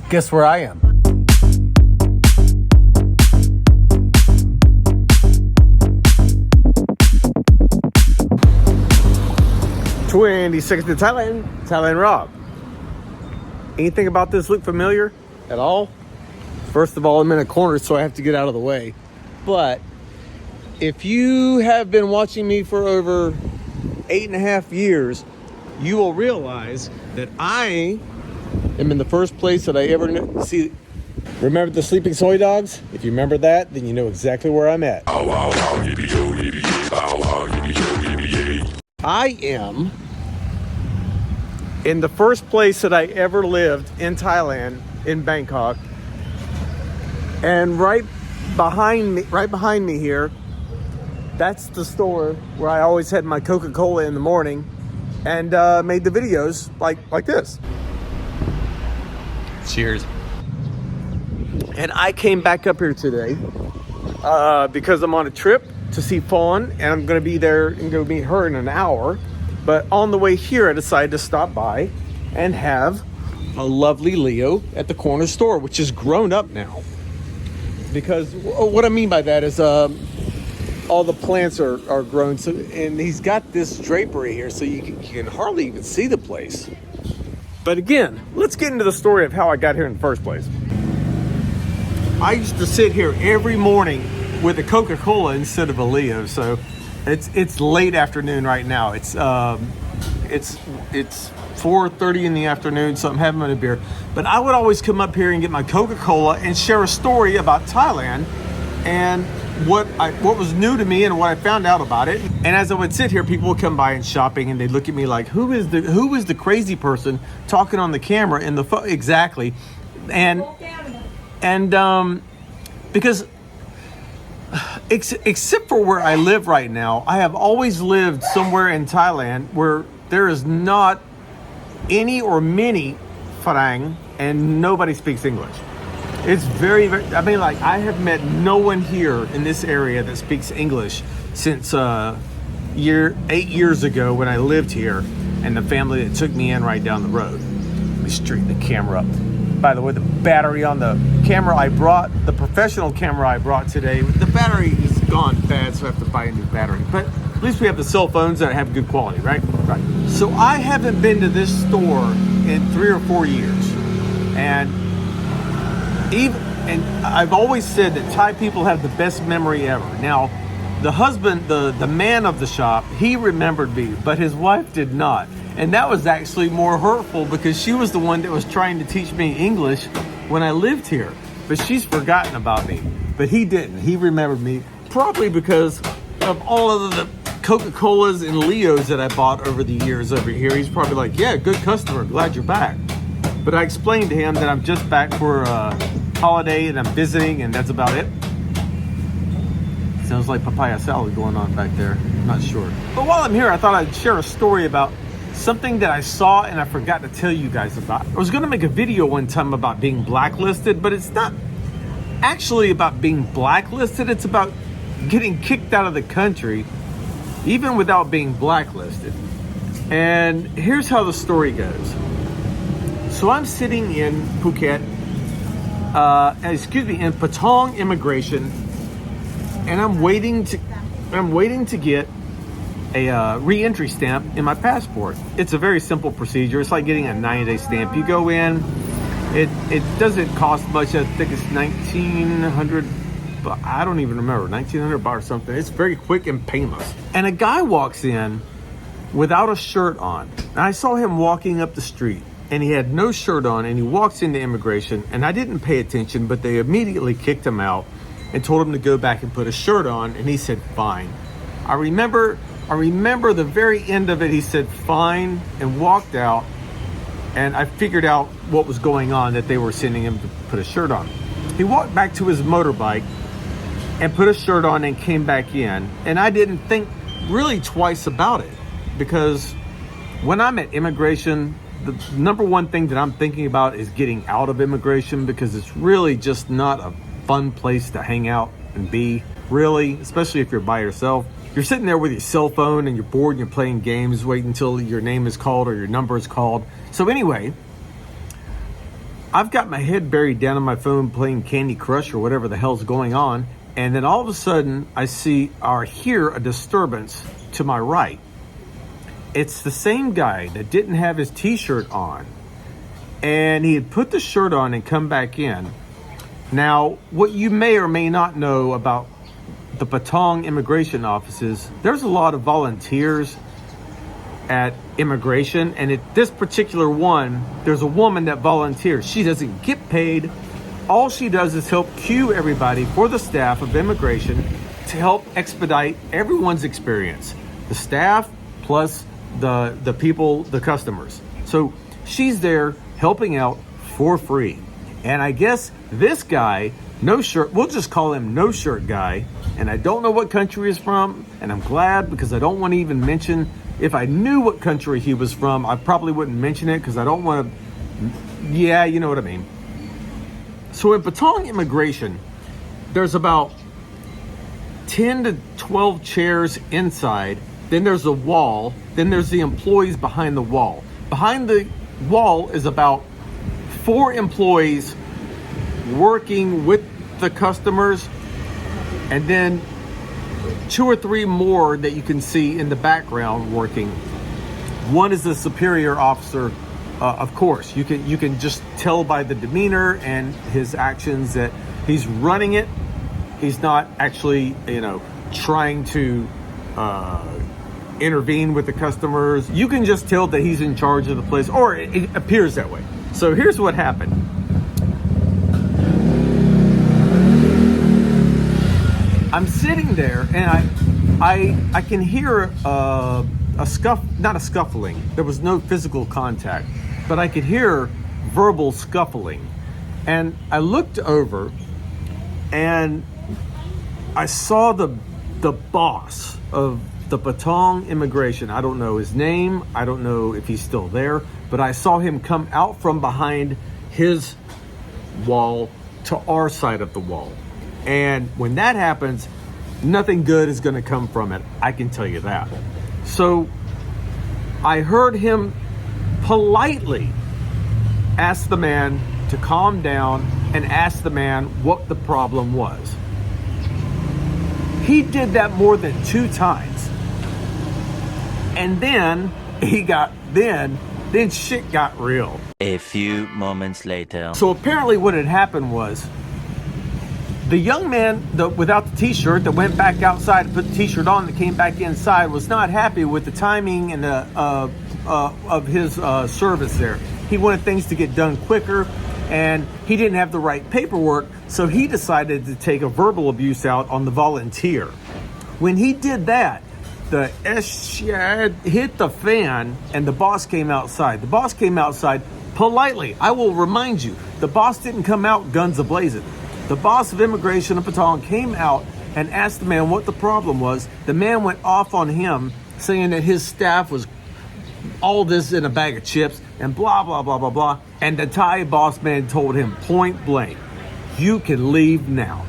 Guess where I am? (26th to Thailand Rob. Anything about this look familiar at all? First of all, I'm in a corner, so I have to get out of the way. But if you have been watching me for over 8.5 years, you will realize that I am in the first place that I ever see. Remember the sleeping soy dogs? If you remember that, then you know exactly where I'm at. I am in the first place that I ever lived in Thailand, in Bangkok. And right behind me here, that's the store where I always had my Coca-Cola in the morning and made the videos like this. Cheers. And I came back up here today because I'm on a trip to see Fawn, and I'm going to be there and go meet her in an hour. But on the way here, I decided to stop by and have a lovely Leo at the corner store, which is grown up now. Because what I mean by that is all the plants are grown. So, and he's got this drapery here, so you can hardly even see the place. But again, let's get into the story of how I got here in the first place. I used to sit here every morning with a Coca-Cola instead of a Leo. So it's late afternoon right now. It's 4:30 in the afternoon, so I'm having a beer. But I would always come up here and get my Coca-Cola and share a story about Thailand and what was new to me and what I found out about it. And as I would sit here, people would come by and shopping, and they'd look at me like, who is the crazy person talking on the camera in the phone? Exactly. And because except for where I live right now, I have always lived somewhere in Thailand where there is not any or many Farang and nobody speaks English. It's very, very, I mean, like, I have met no one here in this area that speaks English since 8 years ago when I lived here, and the family that took me in right down the road. Let me straighten the camera up. By the way, the battery on the camera I brought, the professional camera I brought today, the battery is gone bad, so I have to buy a new battery. But at least we have the cell phones that have good quality, right? Right. So I haven't been to this store in 3 or 4 years. And I've always said that Thai people have the best memory ever. Now, the husband, the man of the shop, he remembered me, but his wife did not. And that was actually more hurtful because she was the one that was trying to teach me English when I lived here. But she's forgotten about me. But he didn't. He remembered me, probably because of all of the Coca-Colas and Leos that I bought over the years over here. He's probably like, yeah, good customer, glad you're back. But I explained to him that I'm just back for a holiday and I'm visiting, and that's about it. Sounds like papaya salad going on back there. I'm not sure. But while I'm here, I thought I'd share a story about something that I saw and I forgot to tell you guys about. I was going to make a video one time about being blacklisted, but it's not actually about being blacklisted. It's about getting kicked out of the country, even without being blacklisted. And here's how the story goes. So I'm sitting in Phuket, in Patong Immigration, and I'm waiting to get a re-entry stamp in my passport. It's a very simple procedure. It's like getting a 90-day stamp. You go in, it doesn't cost much. I think it's 1,900, but I don't even remember, 1,900 baht or something. It's very quick and painless. And a guy walks in without a shirt on. And I saw him walking up the street, and he had no shirt on, and he walks into immigration, and I didn't pay attention, but they immediately kicked him out and told him to go back and put a shirt on, and he said, fine. I remember the very end of it. He said, fine, and walked out, and I figured out what was going on, that they were sending him to put a shirt on. He walked back to his motorbike and put a shirt on and came back in, and I didn't think really twice about it, because when I'm at immigration, the number one thing that I'm thinking about is getting out of immigration, because it's really just not a fun place to hang out and be, really, especially if you're by yourself. You're sitting there with your cell phone and you're bored and you're playing games, waiting until your name is called or your number is called. So anyway, I've got my head buried down on my phone playing Candy Crush or whatever the hell's going on. And then all of a sudden I see or hear a disturbance to my right. It's the same guy that didn't have his t-shirt on. And he had put the shirt on and come back in. Now, what you may or may not know about the Patong Immigration offices, there's a lot of volunteers at immigration, and at this particular one, there's a woman that volunteers. She doesn't get paid. All she does is help queue everybody for the staff of immigration to help expedite everyone's experience. The staff plus the people, the customers. So she's there helping out for free. And I guess this guy, no shirt, we'll just call him no shirt guy. And I don't know what country he's from. And I'm glad, because I don't want to even mention, if I knew what country he was from, I probably wouldn't mention it, because I don't want to, yeah, you know what I mean. So in Patong Immigration, there's about 10 to 12 chairs inside. Then there's a wall. Then there's the employees behind the wall. Behind the wall is about 4 employees working with the customers, and then 2 or 3 more that you can see in the background working. One is the superior officer. Of course, you can just tell by the demeanor and his actions that he's running it. He's not actually, trying to intervene with the customers. You can just tell that he's in charge of the place, or it appears that way. So here's what happened. I'm sitting there, and I can hear not a scuffling. There was no physical contact, but I could hear verbal scuffling. And I looked over, and I saw the boss of the Patong Immigration. I don't know his name. I don't know if he's still there, but I saw him come out from behind his wall to our side of the wall. And when that happens, nothing good is going to come from it. I can tell you that. So I heard him politely ask the man to calm down and ask the man what the problem was. He did that more than 2 times. And then then shit got real. A few moments later. So apparently what had happened was, the young man without the t-shirt that went back outside and put the t-shirt on that came back inside was not happy with the timing and of his service there. He wanted things to get done quicker, and he didn't have the right paperwork, so he decided to take a verbal abuse out on the volunteer. When he did that, the shit hit the fan, and the boss came outside. The boss came outside politely. I will remind you, the boss didn't come out guns a-blazing. The boss of immigration of Patong came out and asked the man what the problem was. The man went off on him, saying that his staff was all this in a bag of chips and blah, blah, blah, blah, blah. And the Thai boss man told him point blank, you can leave now.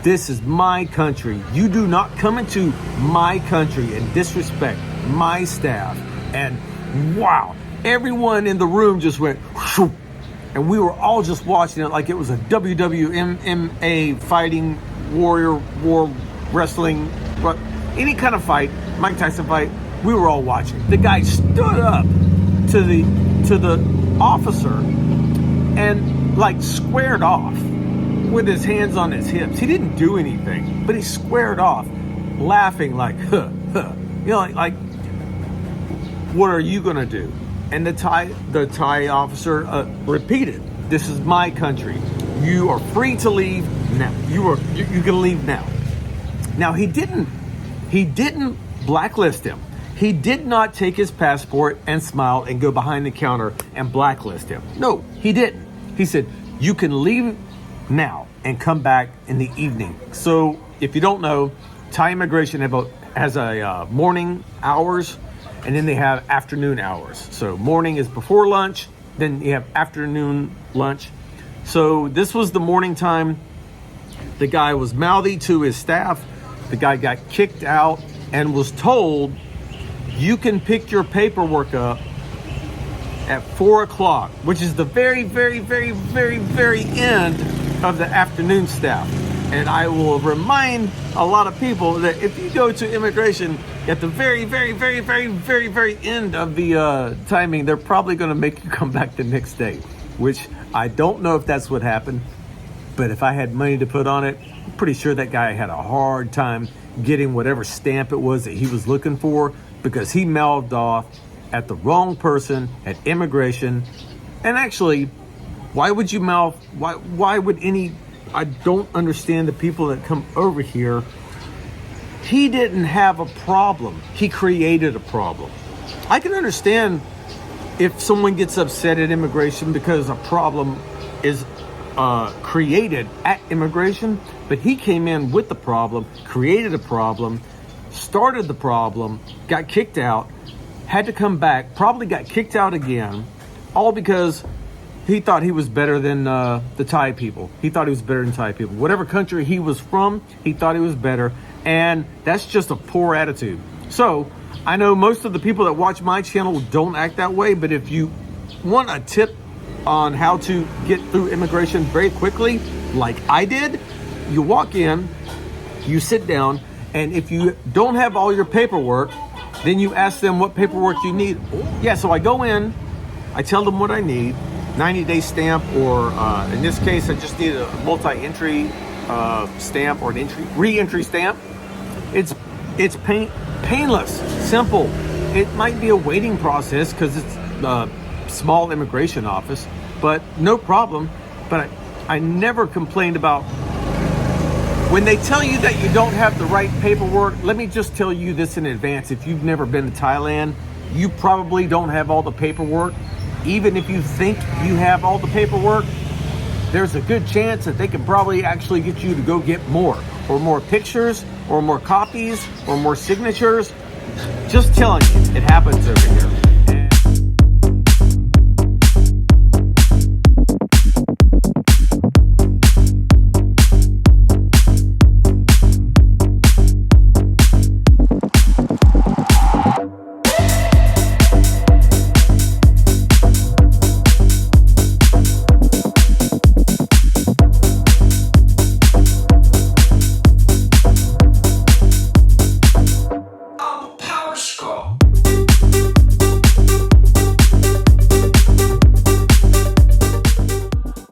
This is my country. You do not come into my country and disrespect my staff. And wow, everyone in the room just went whoosh, and we were all just watching it like it was a WWMMA fighting war wrestling, but any kind of fight, Mike Tyson fight, we were all watching. The guy stood up to the officer and like squared off with his hands on his hips. He didn't do anything, but he squared off, laughing like, like, what are you gonna do? And the Thai officer repeated, "This is my country. You are free to leave now. You can leave now." Now he didn't blacklist him. He did not take his passport and smile and go behind the counter and blacklist him. No, he didn't. He said, "You can leave now and come back in the evening." So if you don't know, Thai immigration has a morning hours, and then they have afternoon hours. So morning is before lunch, then you have afternoon lunch. So this was the morning time. The guy was mouthy to his staff. The guy got kicked out and was told, "You can pick your paperwork up at 4 o'clock, which is the very, very, very, very, very end of the afternoon staff. And I will remind a lot of people that if you go to immigration at the very, very, very, very, very, very end of the timing, they're probably going to make you come back the next day, which I don't know if that's what happened. But if I had money to put on it, I'm pretty sure that guy had a hard time getting whatever stamp it was that he was looking for, because he mouthed off at the wrong person at immigration. And actually, why would you mouth? Why would any? I don't understand the people that come over here. He didn't have a problem. He created a problem. I can understand if someone gets upset at immigration because a problem is created at immigration, but he came in with the problem, created a problem, started the problem, got kicked out, had to come back, probably got kicked out again, all because he thought he was better than the Thai people. He thought he was better than Thai people. Whatever country he was from, he thought he was better, and that's just a poor attitude. So I know most of the people that watch my channel don't act that way, but if you want a tip on how to get through immigration very quickly, like I did, you walk in, you sit down, and if you don't have all your paperwork, then you ask them what paperwork you need. Yeah, so I go in, I tell them what I need, 90-day stamp, or in this case, I just need a multi-entry stamp or an re-entry stamp. It's painless, simple. It might be a waiting process because it's a small immigration office, but no problem. But I never complained about when they tell you that you don't have the right paperwork. Let me just tell you this in advance. If you've never been to Thailand, you probably don't have all the paperwork. Even if you think you have all the paperwork, there's a good chance that they can probably actually get you to go get more, or more pictures, or more copies, or more signatures. Just telling you, it happens over here.